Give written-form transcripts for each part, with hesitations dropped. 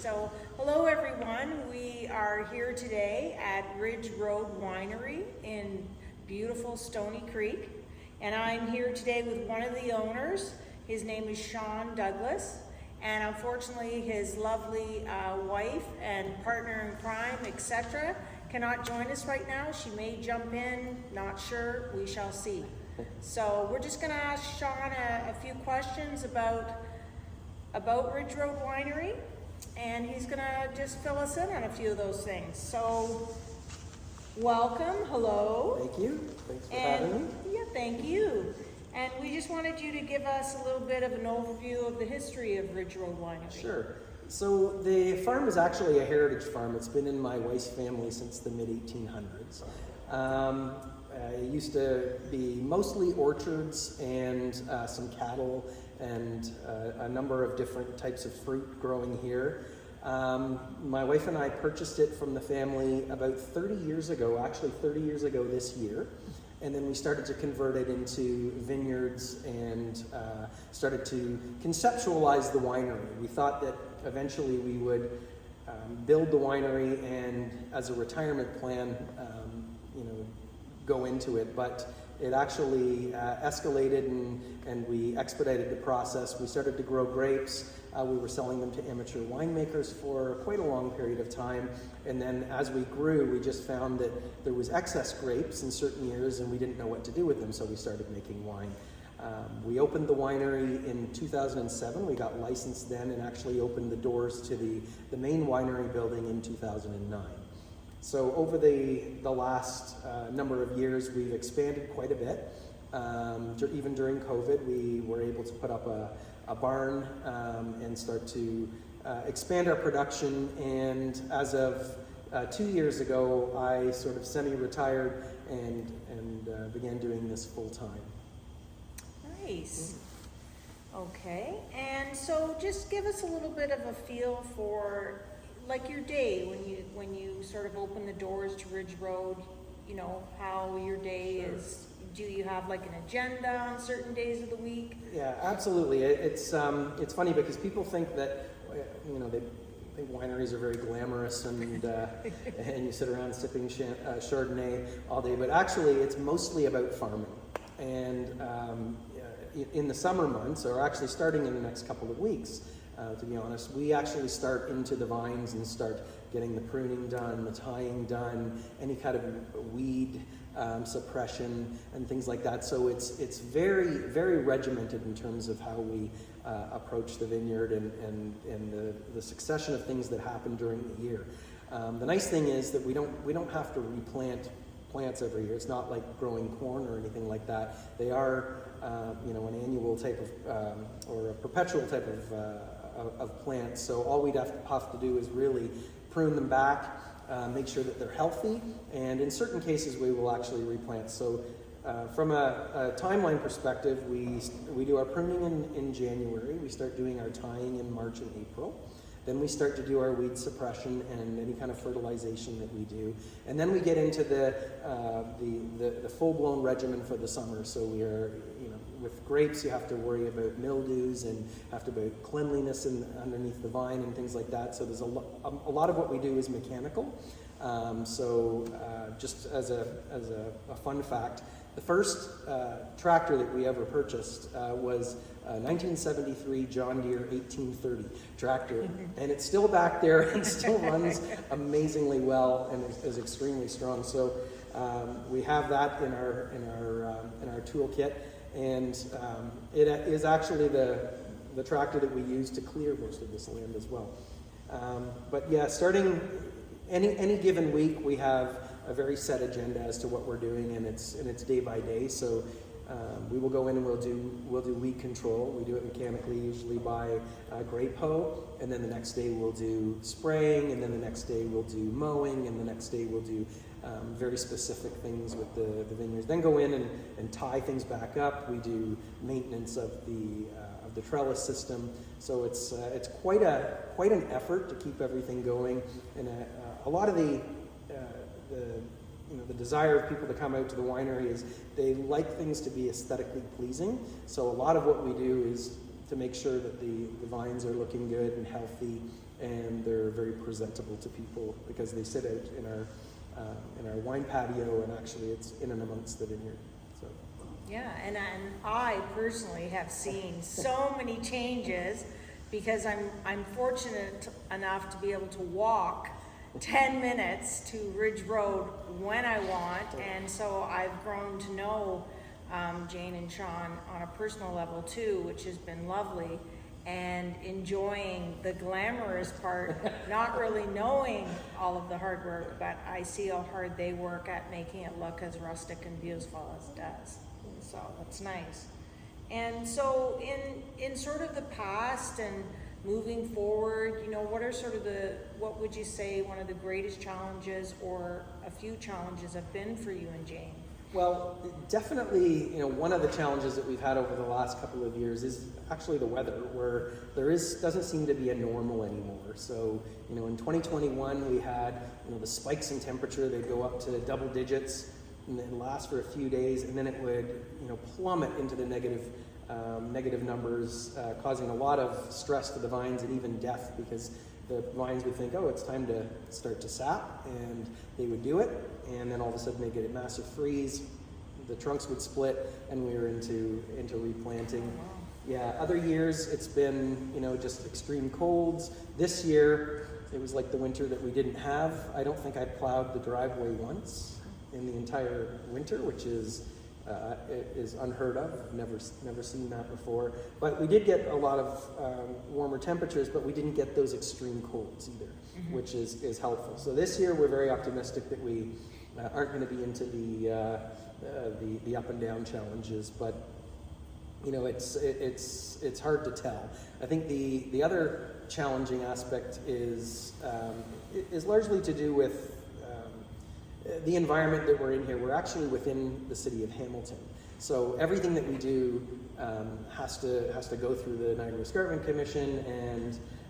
So, hello everyone. We are here today at Ridge Road Winery in beautiful Stoney Creek. And I'm here today with one of the owners. His name is Sean Douglas. And unfortunately, his lovely wife and partner in crime, etc., cannot join us right now. She may jump in, not sure, we shall see. So we're just gonna ask Sean a few questions about Ridge Road Winery, and he's gonna just fill us in on a few of those things. So, welcome, hello. Thank you, thanks for having me. Yeah, thank you. And we just wanted you to give us a little bit of an overview of the history of Ridge Road Winery. Sure. So the farm is actually a heritage farm. It's been in my wife's family since the mid-1800s. It used to be mostly orchards and some cattle and a number of different types of fruit growing here. My wife and I purchased it from the family about 30 years ago, actually 30 years ago this year. And then we started to convert it into vineyards and started to conceptualize the winery. We thought that eventually we would build the winery and as a retirement plan, go into it, but it actually escalated and we expedited the process. We started to grow grapes. We were selling them to amateur winemakers for quite a long period of time. And then as we grew, we just found that there was excess grapes in certain years and we didn't know what to do with them, so we started making wine. We opened the winery in 2007. We got licensed then and actually opened the doors to the main winery building in 2009. So over the last number of years, we've expanded quite a bit. Even during COVID, we were able to put up a barn and start to expand our production. And as of 2 years ago, I sort of semi-retired and began doing this full time. Nice. Okay, and so just give us a little bit of a feel for like your day when you sort of open the doors to Ridge Road, how your day is. Do you have like an agenda on certain days of the week? Yeah, absolutely. It's funny because people think that they think wineries are very glamorous and and you sit around sipping Chardonnay all day, but actually it's mostly about farming. And in the summer months, or actually starting in the next couple of weeks, to be honest, we actually start into the vines and start getting the pruning done, the tying done, any kind of weed suppression and things like that. So it's very, very regimented in terms of how we approach the vineyard and the succession of things that happen during the year. The nice thing is that we don't have to replant plants every year. It's not like growing corn or anything like that. They are an annual type of or a perpetual type of plants. So all we'd have to do is really prune them back, make sure that they're healthy, and in certain cases we will actually replant. So from a timeline perspective, we do our pruning in January. We start doing our tying in March and April. Then we start to do our weed suppression and any kind of fertilization that we do. And then we get into the full-blown regimen for the summer. So we are, with grapes, you have to worry about mildews and have to about cleanliness underneath the vine and things like that. So there's a lot of what we do is mechanical. Just as a fun fact, the first tractor that we ever purchased was a 1973 John Deere 1830 tractor, and it's still back there and still runs amazingly well and is extremely strong. So we have that in our toolkit, and it is actually the tractor that we use to clear most of this land as well. But yeah, starting any given week, we have a very set agenda as to what we're doing, and it's day by day. So we will go in and we'll do weed control. We do it mechanically, usually by grape hoe, and then the next day we'll do spraying, and then the next day we'll do mowing, and the next day we'll do very specific things with the vineyards. Then go in and tie things back up. We do maintenance of the trellis system. So it's quite an effort to keep everything going, and a lot of the desire of people to come out to the winery is they like things to be aesthetically pleasing. So a lot of what we do is to make sure that the vines are looking good and healthy, and they're very presentable to people because they sit out in our wine patio, and actually it's in and amongst the vineyard. So. Yeah, and I personally have seen so many changes because I'm fortunate enough to be able to walk 10 minutes to Ridge Road when I want, and so I've grown to know Jane and Sean on a personal level too, which has been lovely, and enjoying the glamorous part, not really knowing all of the hard work, but I see how hard they work at making it look as rustic and beautiful as it does. So that's nice. And so in sort of the past and moving forward, you know, what are sort of what would you say one of the greatest challenges or a few challenges have been for you and Jane? Well, definitely, you know, one of the challenges that we've had over the last couple of years is actually the weather, where doesn't seem to be a normal anymore. So, you know, in 2021 we had, you know, the spikes in temperature. They'd go up to double digits and then last for a few days, and then it would, you know, plummet into the negative numbers, causing a lot of stress to the vines and even death, because the vines would think, oh, it's time to start to sap, and they would do it, and then all of a sudden they get a massive freeze, the trunks would split, and we were into replanting. Yeah, other years it's been, you know, just extreme colds. This year it was like the winter that we didn't have. I don't think I plowed the driveway once in the entire winter, which is unheard of. I've never seen that before. But we did get a lot of warmer temperatures, but we didn't get those extreme colds either, which is helpful. So this year we're very optimistic that we aren't going to be into the up and down challenges, but you know, it's hard to tell. I think the other challenging aspect is largely to do with the environment that we're in here. We're actually within the city of Hamilton, so everything that we do has to go through the Niagara Escarpment Commission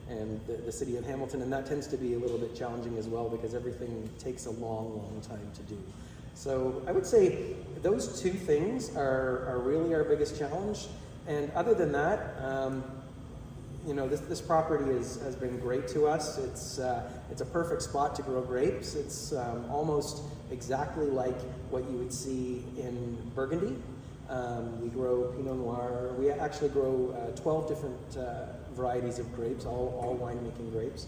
and the city of Hamilton, and that tends to be a little bit challenging as well because everything takes a long time to do. So I would say those two things are really our biggest challenge. And other than that, you know, this property has been great to us. It's a perfect spot to grow grapes. It's almost exactly like what you would see in Burgundy. We grow Pinot Noir. We actually grow 12 different varieties of grapes, all winemaking grapes.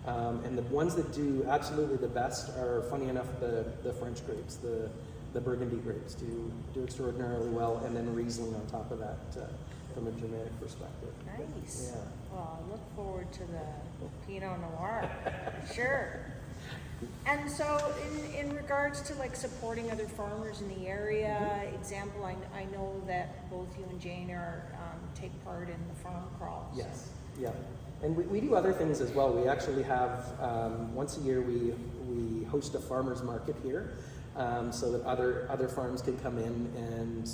And the ones that do absolutely the best are, funny enough, the French grapes. The Burgundy grapes do extraordinarily well, and then Riesling on top of that from a genetic perspective. Nice. Yeah. Well, I look forward to the Pinot Noir, sure. And so in regards to like supporting other farmers in the area, example, I know that both you and Jane take part in the farm crawls. Yes, yeah. And we do other things as well. We actually have, once a year, we host a farmer's market here, so that other farms can come in and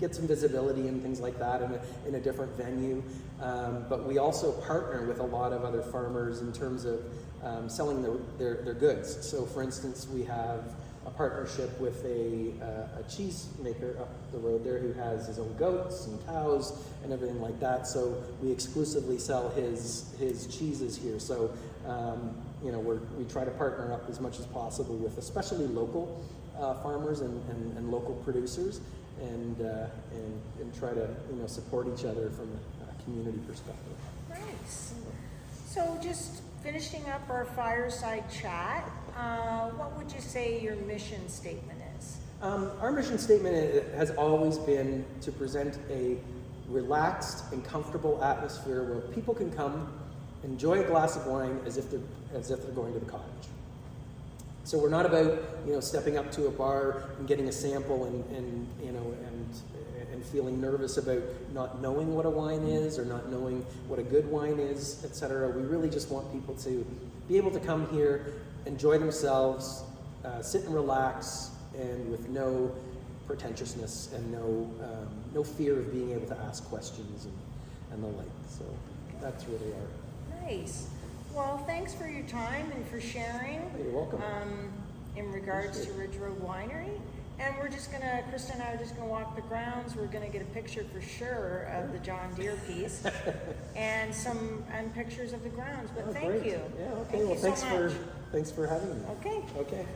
get some visibility and things like that in a different venue. But we also partner with a lot of other farmers in terms of selling their goods. So for instance, we have a partnership with a cheese maker up the road there who has his own goats and cows and everything like that. So we exclusively sell his cheeses here. So you know, we try to partner up as much as possible with especially local farmers and local producers, and try to, you know, support each other from a community perspective. Nice. So just finishing up our fireside chat, what would you say your mission statement is? Our mission statement has always been to present a relaxed and comfortable atmosphere where people can come, enjoy a glass of wine as if they're going to the cottage. So we're not about, you know, stepping up to a bar and getting a sample and you know, and feeling nervous about not knowing what a wine is or not knowing what a good wine is, etc. We really just want people to be able to come here, enjoy themselves, sit and relax, and with no pretentiousness and no fear of being able to ask questions and the like. So that's really our... Nice. Well, thanks for your time and for sharing. You're welcome. In regards to Ridge Road Winery. And we're just gonna, Krista and I are just gonna walk the grounds. We're gonna get a picture for sure of the John Deere piece and pictures of the grounds. But Oh, thank great. you. Yeah. Okay. Thank Well, you so much. thanks for having me. Okay. Okay.